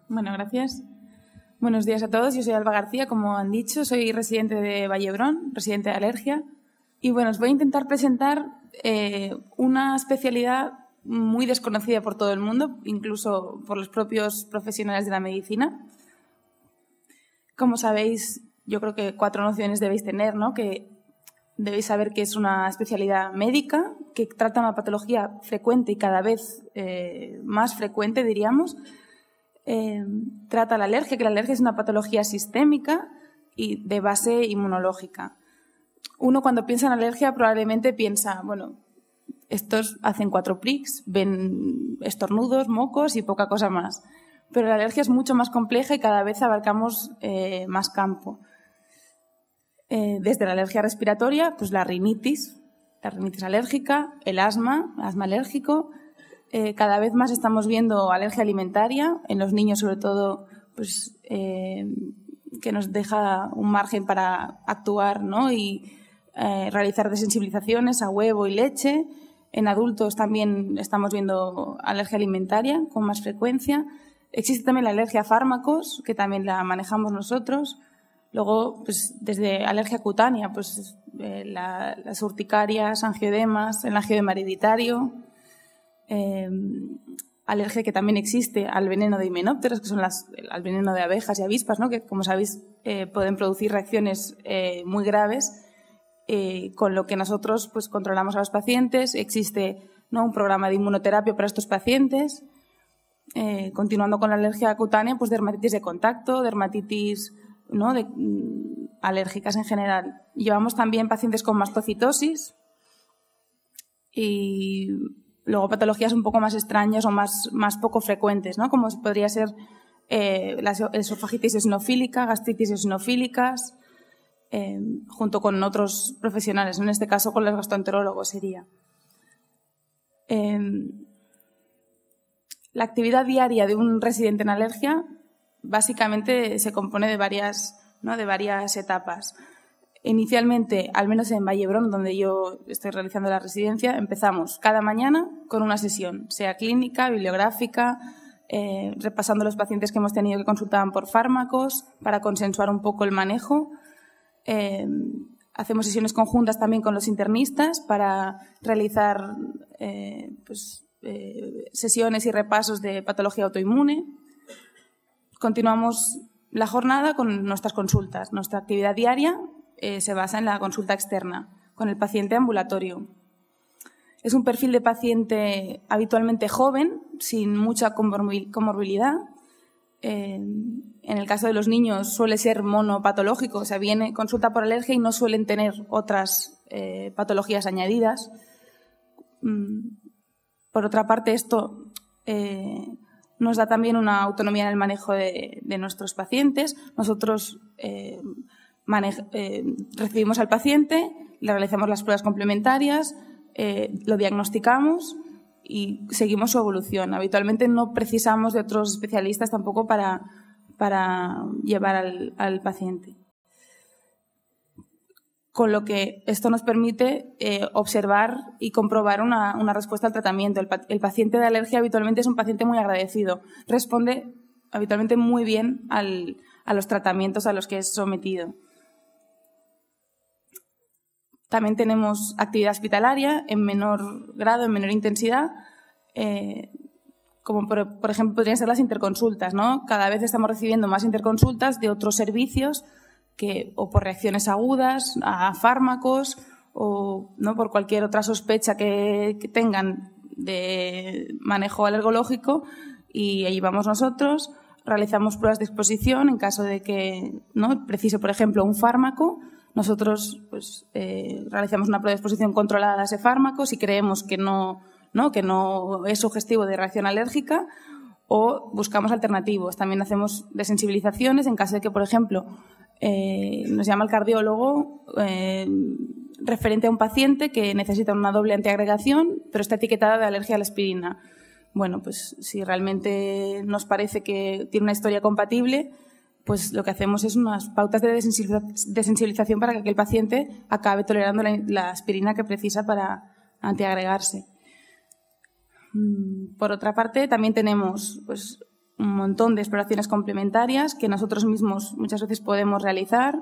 Bueno, gracias. Buenos días a todos. Yo soy Alba García, como han dicho. Soy residente de Vallebrón, residente de alergia. Y bueno, os voy a intentar presentar una especialidad muy desconocida por todo el mundo, incluso por los propios profesionales de la medicina. Como sabéis, yo creo que 4 nociones debéis tener, ¿no? Que debéis saber que es una especialidad médica, que trata una patología frecuente y cada vez más frecuente, diríamos. Trata la alergia, que la alergia es una patología sistémica y de base inmunológica. Uno cuando piensa en alergia probablemente piensa, bueno, estos hacen 4 prics, ven estornudos, mocos y poca cosa más. Pero la alergia es mucho más compleja y cada vez abarcamos más campo. Desde la alergia respiratoria, pues la rinitis alérgica, el asma alérgico. Cada vez más estamos viendo alergia alimentaria, en los niños sobre todo, pues, que nos deja un margen para actuar, ¿no? Y realizar desensibilizaciones a huevo y leche. En adultos también estamos viendo alergia alimentaria con más frecuencia. Existe también la alergia a fármacos, que también la manejamos nosotros. Luego, pues, desde alergia cutánea, pues, las urticarias, angioedemas, el angiodema hereditario. Alergia que también existe al veneno de himenópteros, que son al veneno de abejas y avispas, ¿no? Que, como sabéis, pueden producir reacciones muy graves, con lo que nosotros pues, controlamos a los pacientes. Existe, ¿no?, un programa de inmunoterapia para estos pacientes. Continuando con la alergia cutánea, pues dermatitis de contacto, dermatitis, ¿no?, alérgicas en general. Llevamos también pacientes con mastocitosis y luego patologías un poco más extrañas o más poco frecuentes, ¿no?, como podría ser la esofagitis eosinofílica, gastritis eosinofílicas, junto con otros profesionales, en este caso con los gastroenterólogos sería. La actividad diaria de un residente en alergia básicamente se compone de varias etapas. Inicialmente, al menos en Vallebrón, donde yo estoy realizando la residencia, empezamos cada mañana con una sesión, sea clínica, bibliográfica, repasando los pacientes que hemos tenido que consultaban por fármacos para consensuar un poco el manejo. Hacemos sesiones conjuntas también con los internistas para realizar sesiones y repasos de patología autoinmune. Continuamos la jornada con nuestras consultas. Nuestra actividad diaria se basa en la consulta externa con el paciente ambulatorio. Es un perfil de paciente habitualmente joven, sin mucha comorbilidad. En el caso de los niños suele ser monopatológico, o sea, viene consulta por alergia y no suelen tener otras patologías añadidas. Por otra parte, esto nos da también una autonomía en el manejo de nuestros pacientes. Nosotros recibimos al paciente, le realizamos las pruebas complementarias, lo diagnosticamos y seguimos su evolución. Habitualmente no precisamos de otros especialistas tampoco para llevar al paciente. Con lo que esto nos permite observar y comprobar una respuesta al tratamiento. El paciente de alergia habitualmente es un paciente muy agradecido. Responde habitualmente muy bien a los tratamientos a los que es sometido. También tenemos actividad hospitalaria en menor grado, en menor intensidad, como por ejemplo podrían ser las interconsultas, ¿no? Cada vez estamos recibiendo más interconsultas de otros servicios o por reacciones agudas a fármacos o, ¿no?, por cualquier otra sospecha que tengan de manejo alergológico, y allí vamos nosotros, realizamos pruebas de exposición en caso de que, ¿no?, precise, por ejemplo, un fármaco. Nosotros pues, realizamos una prueba de exposición controlada a ese fármaco si creemos que no es sugestivo de reacción alérgica, o buscamos alternativos. También hacemos desensibilizaciones en caso de que, por ejemplo, nos llama el cardiólogo referente a un paciente que necesita una doble antiagregación, pero está etiquetada de alergia a la aspirina. Bueno, pues si realmente nos parece que tiene una historia compatible, pues lo que hacemos es unas pautas de desensibilización para que aquel paciente acabe tolerando la aspirina que precisa para antiagregarse. Por otra parte, también tenemos pues, un montón de exploraciones complementarias que nosotros mismos muchas veces podemos realizar,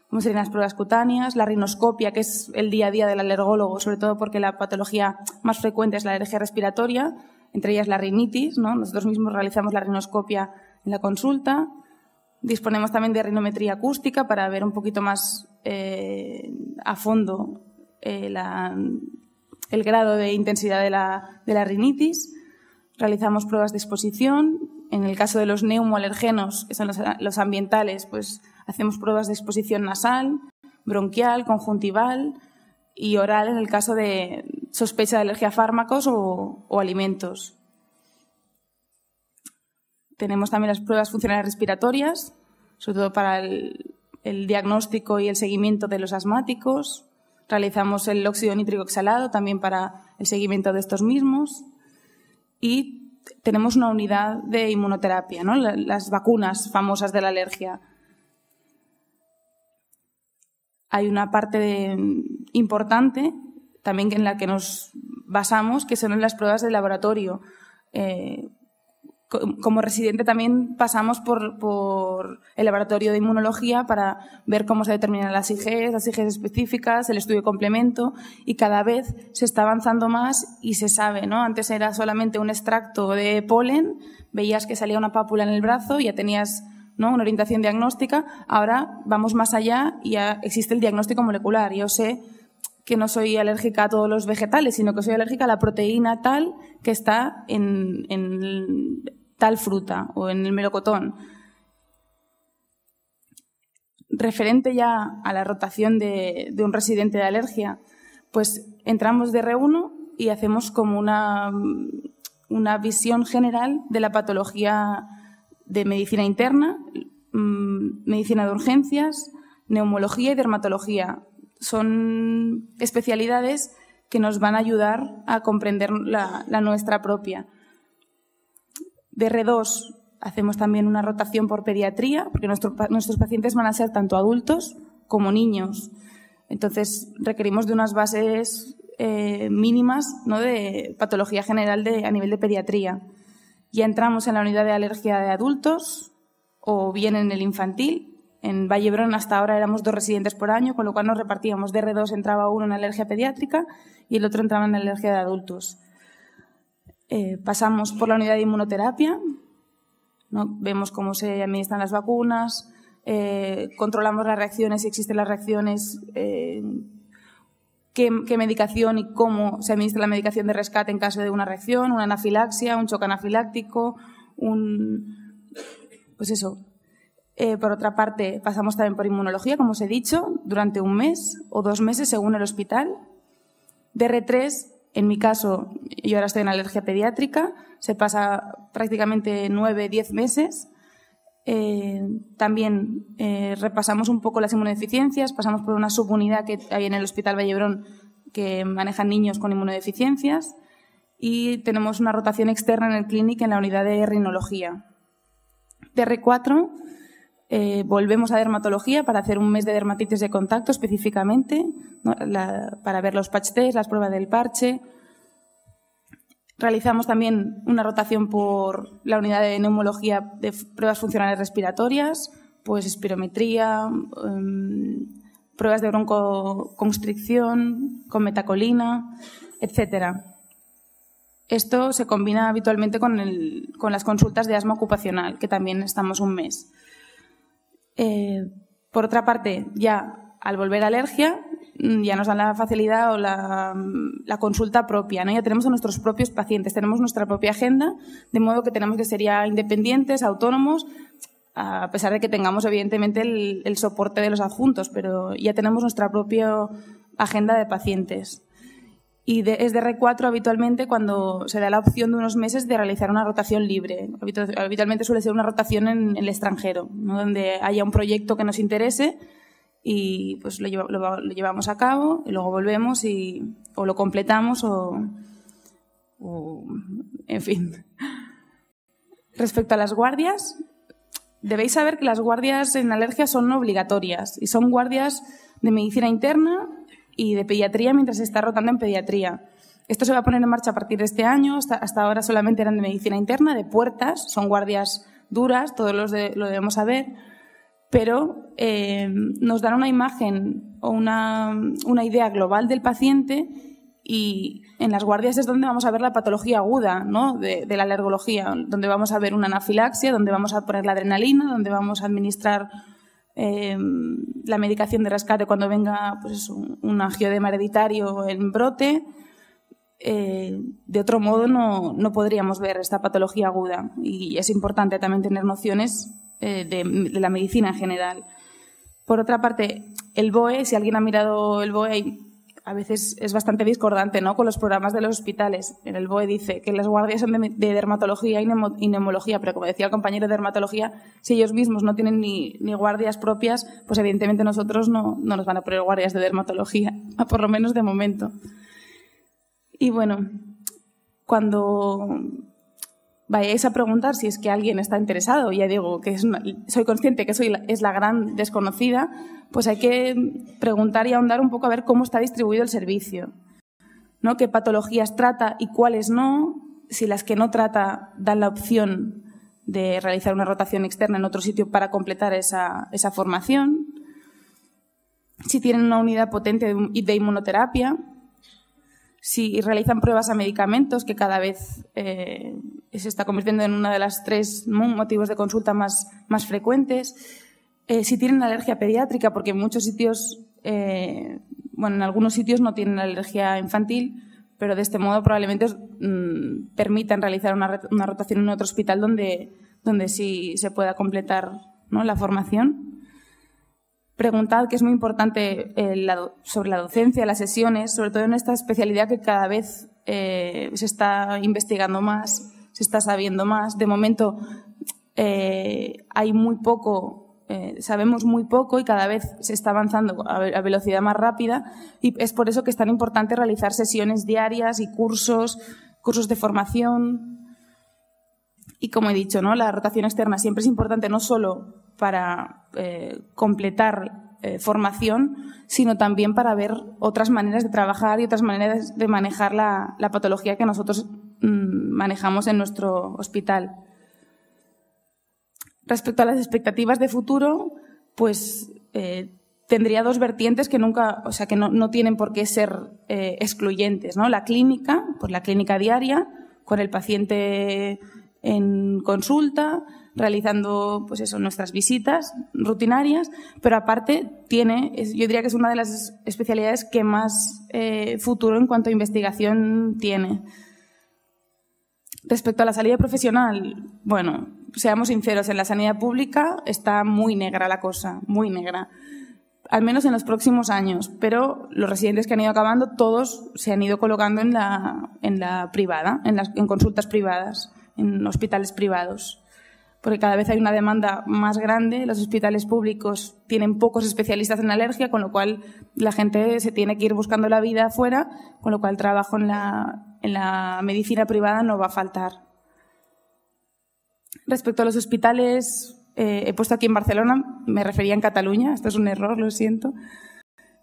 como serían las pruebas cutáneas, la rinoscopia, que es el día a día del alergólogo, sobre todo porque la patología más frecuente es la alergia respiratoria, entre ellas la rinitis, ¿no? Nosotros mismos realizamos la rinoscopia en la consulta. Disponemos también de rinometría acústica para ver un poquito más a fondo el grado de intensidad de la rinitis. Realizamos pruebas de exposición. En el caso de los neumoalergenos, que son los ambientales, pues hacemos pruebas de exposición nasal, bronquial, conjuntival y oral en el caso de sospecha de alergia a fármacos o alimentos. Tenemos también las pruebas funcionales respiratorias, sobre todo para el diagnóstico y el seguimiento de los asmáticos. Realizamos el óxido nítrico exhalado también para el seguimiento de estos mismos. Y tenemos una unidad de inmunoterapia, ¿no? Las vacunas famosas de la alergia. Hay una parte importante también en la que nos basamos, que son en las pruebas de laboratorio. Como residente también pasamos por el laboratorio de inmunología para ver cómo se determinan las IGs específicas, el estudio de complemento, y cada vez se está avanzando más y se sabe, ¿no? Antes era solamente un extracto de polen, veías que salía una pápula en el brazo y ya tenías, ¿no?, una orientación diagnóstica. Ahora vamos más allá y ya existe el diagnóstico molecular. Yo sé que no soy alérgica a todos los vegetales, sino que soy alérgica a la proteína tal que está en tal fruta o en el melocotón. Referente ya a la rotación de un residente de alergia, pues entramos de R1 y hacemos como una visión general de la patología de medicina interna, medicina de urgencias, neumología y dermatología. Son especialidades que nos van a ayudar a comprender la nuestra propia. De R2 hacemos también una rotación por pediatría, porque nuestros pacientes van a ser tanto adultos como niños. Entonces requerimos de unas bases mínimas, ¿no?, de patología general a nivel de pediatría. Ya entramos en la unidad de alergia de adultos o bien en el infantil. En Vallebrón hasta ahora éramos 2 residentes por año, con lo cual nos repartíamos. De R2 entraba uno en alergia pediátrica y el otro entraba en alergia de adultos. Pasamos por la unidad de inmunoterapia, ¿no? Vemos cómo se administran las vacunas, controlamos las reacciones, si existen las reacciones, qué medicación y cómo se administra la medicación de rescate en caso de una reacción, una anafilaxia, un shock anafiláctico, pues eso. Por otra parte, pasamos también por inmunología, como os he dicho, durante 1 mes o 2 meses según el hospital. De R3, en mi caso, yo ahora estoy en alergia pediátrica, se pasa prácticamente 9-10 meses. También repasamos un poco las inmunodeficiencias, pasamos por una subunidad que hay en el Hospital Vallebrón que manejan niños con inmunodeficiencias y tenemos una rotación externa en el clínic en la unidad de rinología. De R4 volvemos a dermatología para hacer 1 mes de dermatitis de contacto específicamente, ¿no?, para ver los patch test, las pruebas del parche. Realizamos también una rotación por la unidad de neumología de pruebas funcionales respiratorias, pues espirometría, pruebas de broncoconstricción con metacolina, etc. Esto se combina habitualmente con las consultas de asma ocupacional, que también estamos 1 mes. Por otra parte, ya al volver a alergia, ya nos dan la facilidad o la consulta propia, ¿no? Ya tenemos a nuestros propios pacientes, tenemos nuestra propia agenda, de modo que tenemos que ser ya independientes, autónomos, a pesar de que tengamos evidentemente el soporte de los adjuntos, pero ya tenemos nuestra propia agenda de pacientes. Y es de R4 habitualmente cuando se da la opción de unos meses de realizar una rotación libre. Habitualmente suele ser una rotación en el extranjero, ¿no?, donde haya un proyecto que nos interese y pues lo llevamos a cabo y luego volvemos o lo completamos o en fin. Respecto a las guardias, debéis saber que las guardias en alergia son obligatorias y son guardias de medicina interna y de pediatría mientras se está rotando en pediatría. Esto se va a poner en marcha a partir de este año. Hasta ahora solamente eran de medicina interna, de puertas, son guardias duras, todos lo debemos saber, pero nos dan una imagen o una idea global del paciente, y en las guardias es donde vamos a ver la patología aguda, ¿no?, de la alergología, donde vamos a ver una anafilaxia, donde vamos a poner la adrenalina, donde vamos a administrar la medicación de rescate cuando venga, pues eso, un angioedema hereditario en brote. De otro modo no podríamos ver esta patología aguda, y es importante también tener nociones de la medicina en general. Por otra parte, el BOE, si alguien ha mirado el BOE, a veces es bastante discordante, ¿no?, con los programas de los hospitales. En el BOE dice que las guardias son de dermatología y neumología, pero como decía el compañero de dermatología, si ellos mismos no tienen ni guardias propias, pues evidentemente nosotros no nos van a poner guardias de dermatología, por lo menos de momento. Y bueno, cuando vayáis a preguntar si es que alguien está interesado, ya digo que soy consciente que es la gran desconocida, pues hay que preguntar y ahondar un poco a ver cómo está distribuido el servicio, ¿no?, qué patologías trata y cuáles no, si las que no trata dan la opción de realizar una rotación externa en otro sitio para completar esa formación, si tienen una unidad potente de inmunoterapia, si realizan pruebas a medicamentos, que cada vez se está convirtiendo en una de las 3 motivos de consulta más frecuentes, si tienen alergia pediátrica, porque en muchos sitios, en algunos sitios no tienen alergia infantil, pero de este modo probablemente permitan realizar una rotación en otro hospital donde sí se pueda completar, ¿no?, la formación. Preguntad, que es muy importante, sobre la docencia, las sesiones, sobre todo en esta especialidad que cada vez se está investigando más, se está sabiendo más. De momento hay muy poco, sabemos muy poco, y cada vez se está avanzando a velocidad más rápida, y es por eso que es tan importante realizar sesiones diarias y cursos de formación. Y como he dicho, ¿no?, la rotación externa siempre es importante, no solo para completar formación, sino también para ver otras maneras de trabajar y otras maneras de manejar la patología que nosotros manejamos en nuestro hospital. Respecto a las expectativas de futuro, pues tendría 2 vertientes que no tienen por qué ser excluyentes, ¿no? La clínica, pues la clínica diaria, con el paciente en consulta, realizando, pues eso, nuestras visitas rutinarias, pero aparte yo diría que es una de las especialidades que más futuro en cuanto a investigación tiene. Respecto a la salida profesional, bueno, seamos sinceros, en la sanidad pública está muy negra la cosa, muy negra, al menos en los próximos años, pero los residentes que han ido acabando, todos se han ido colocando en la privada, en consultas privadas, en hospitales privados, porque cada vez hay una demanda más grande. Los hospitales públicos tienen pocos especialistas en alergia, con lo cual la gente se tiene que ir buscando la vida afuera, con lo cual el trabajo en la medicina privada no va a faltar. Respecto a los hospitales, he puesto aquí en Barcelona, me refería en Cataluña, esto es un error, lo siento.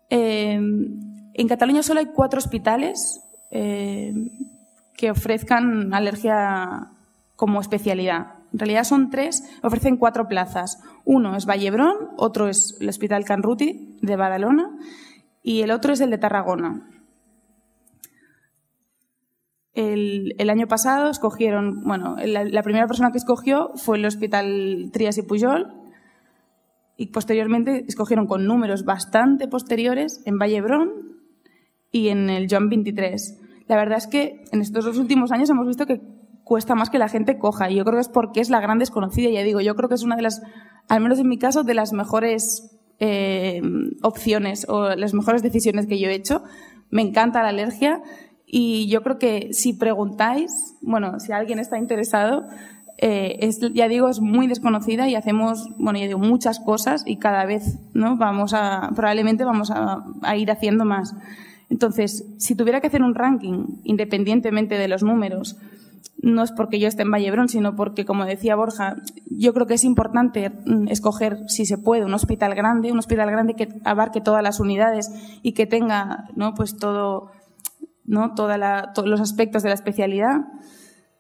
En Cataluña solo hay 4 hospitales que ofrezcan alergia como especialidad. En realidad son 3, ofrecen 4 plazas. Uno es Vallebrón, otro es el Hospital Can Ruti de Badalona y el otro es el de Tarragona. El año pasado escogieron, la primera persona que escogió fue el Hospital Trias y Pujol, y posteriormente escogieron con números bastante posteriores en Vallebrón y en el Joan 23. La verdad es que en estos 2 últimos años hemos visto que cuesta más que la gente coja, y yo creo que es porque es la gran desconocida. Ya digo, yo creo que es una de las, al menos en mi caso, de las mejores opciones o las mejores decisiones que yo he hecho. Me encanta la alergia y yo creo que si preguntáis, si alguien está interesado, ya digo, es muy desconocida y hacemos, muchas cosas, y cada vez, ¿no?, probablemente vamos a ir haciendo más. Entonces, si tuviera que hacer un ranking, independientemente de los números, no es porque yo esté en Vallebrón, sino porque, como decía Borja, yo creo que es importante escoger, si se puede, un hospital grande que abarque todas las unidades y que tenga, ¿no?, pues todo ¿no? Todos los aspectos de la especialidad,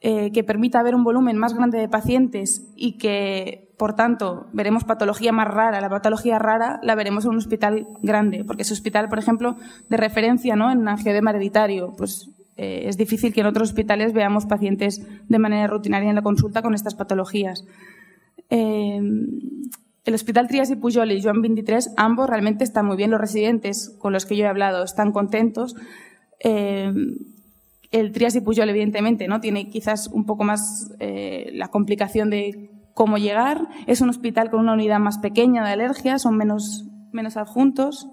que permita ver un volumen más grande de pacientes y que, por tanto, veremos patología más rara. La patología rara la veremos en un hospital grande, porque ese hospital, por ejemplo, de referencia, ¿no?, en angioedema hereditario, pues es difícil que en otros hospitales veamos pacientes de manera rutinaria en la consulta con estas patologías. El Hospital Trias i Pujol y Joan 23, ambos realmente están muy bien. Los residentes con los que yo he hablado están contentos. El Trias i Pujol, evidentemente, ¿no?, tiene quizás un poco más la complicación de cómo llegar. Es un hospital con una unidad más pequeña de alergia, son menos adjuntos.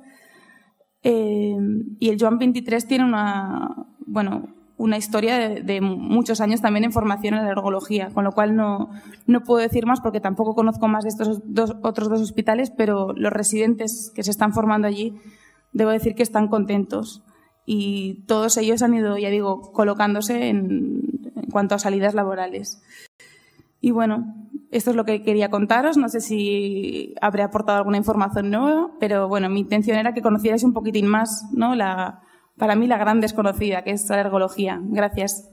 Y el Joan 23 tiene una historia de muchos años también en formación en alergología, con lo cual no puedo decir más porque tampoco conozco más de estos otros dos hospitales, pero los residentes que se están formando allí, debo decir que están contentos. Y todos ellos han ido, ya digo, colocándose en cuanto a salidas laborales. Y bueno, esto es lo que quería contaros. No sé si habré aportado alguna información nueva, pero bueno, mi intención era que conocierais un poquitín más, ¿no?, para mí la gran desconocida, que es la alergología. Gracias.